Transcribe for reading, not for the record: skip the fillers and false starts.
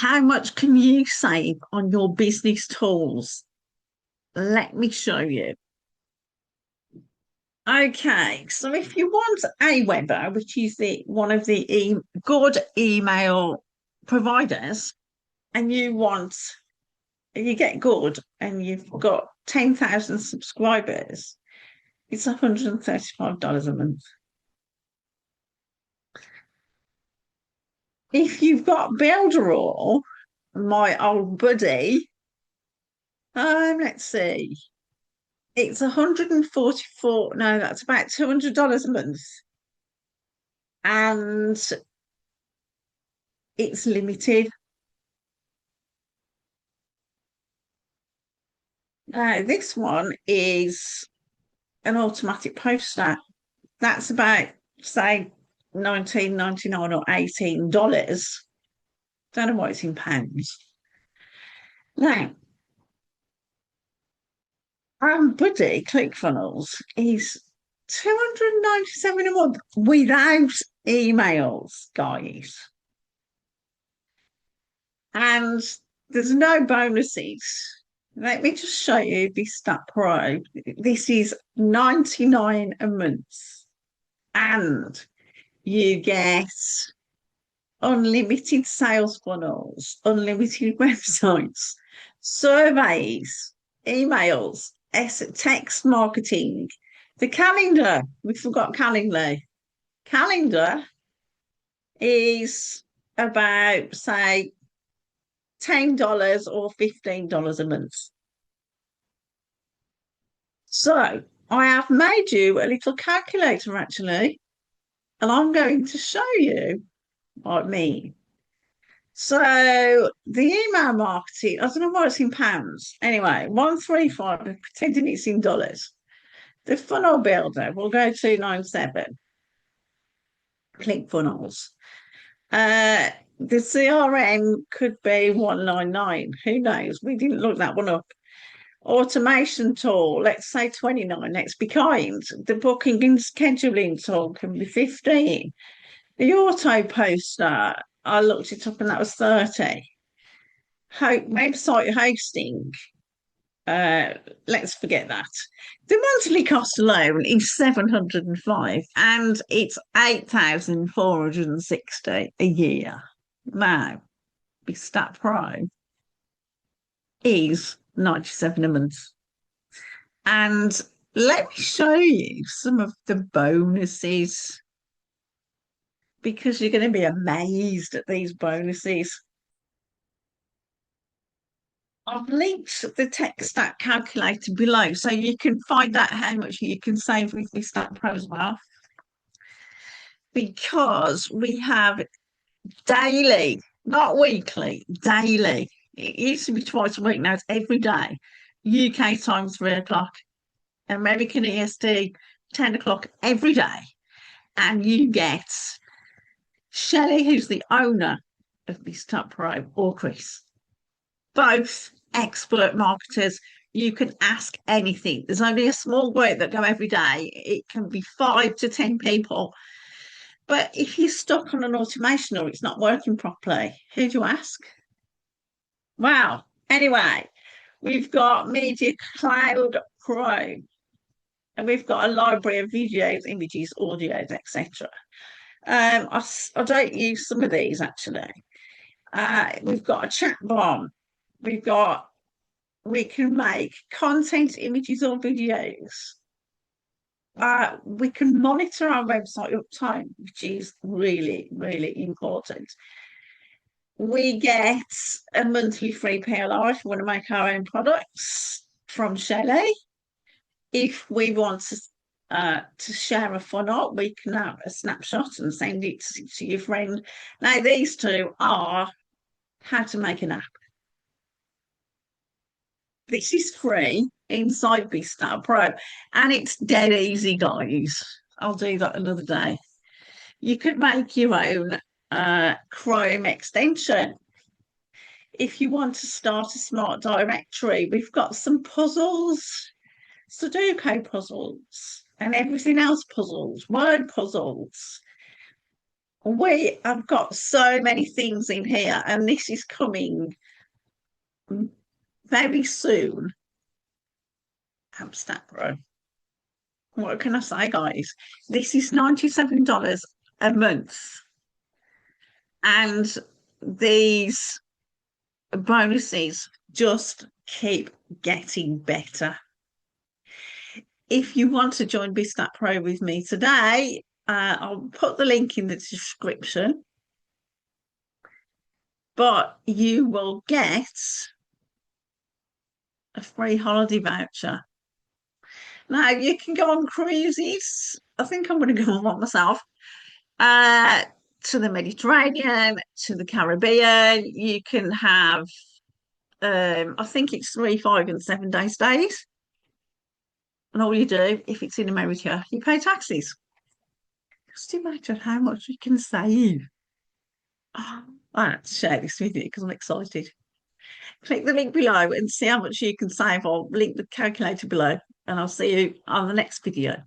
How much can you save on your business tools? Let me show you. Okay, so if you want Aweber, which is one of the good email providers, and you get good and you've got 10,000 subscribers, it's $135 a month. If you've got Builderall, my old buddy, let's see, it's 144, no, that's about $200 a month. And it's limited. This one is an automatic poster. That's about, say, 19.99 or $18. Don't know what it's in pounds. Now, Buddy ClickFunnels is 297 a month without emails, guys. And there's no bonuses. Let me just show you BizStackPro. This is 99 a month. And you get unlimited sales funnels, unlimited websites, surveys, emails, text marketing, the calendar. We forgot calendar. Calendar is about, say, $10 or $15 a month. So I have made you a little calculator actually, and I'm going to show you what I mean. So the email marketing, I don't know what it's in pounds. Anyway, 135, pretending it's in dollars. The funnel builder will go 297. ClickFunnels. The CRM could be 199. Who knows? We didn't look that one up. Automation tool, let's say 29. Let's be kind. The booking and scheduling tool can be 15. The auto poster, I looked it up and that was 30. Website hosting, let's forget that. The monthly cost alone is 705 and it's 8,460 a year. Now, BizStackPro is 97 a month. And let me show you some of the bonuses because you're going to be amazed at these bonuses. I've linked the TechStack Calculator below so you can find out how much you can save with BizStackPro as well. Because we have daily, not weekly, daily. It used to be twice a week, now it's every day. UK time, 3 o'clock. American EST, 10 o'clock every day. And you get Shelly, who's the owner of BizStackPro, or Chris. Both expert marketers. You can ask anything. There's only a small group that go every day. It can be 5 to 10 people. But if you're stuck on an automation or it's not working properly, who do you ask? Wow. Anyway, we've got Media Cloud Pro, and we've got a library of videos, images, audios, etc. I don't use some of these actually. We've got a chat bomb. We can make content, images, or videos. We can monitor our website uptime, which is really, really important. We get a monthly free PLR if we want to make our own products from Shelly. If we want to share a funnel, we can have a snapshot and send it to your friend. Now, these two are how to make an app. This is free inside BizStackPro, and it's dead easy, guys. I'll do that another day. You could make your own Chrome extension. If you want to start a smart directory, we've got some puzzles, Sudoku puzzles, and everything else puzzles, word puzzles. We have got so many things in here, and this is coming very soon. TechStackPro. What can I say, guys? This is $97 a month, and these bonuses just keep getting better. If you want to join BizStackPro with me today, I'll put the link in the description. But you will get a free holiday voucher. Now you can go on cruises. I think I'm going to go on one myself. Uh, to the Mediterranean, to the Caribbean. You can have, I think it's 3, 5, and 7 day stays. And all you do, if it's in America, you pay taxes. Just imagine how much you can save. Oh, I have to share this with you because I'm excited. Click the link below and see how much you can save. I'll link the calculator below, and I'll see you on the next video.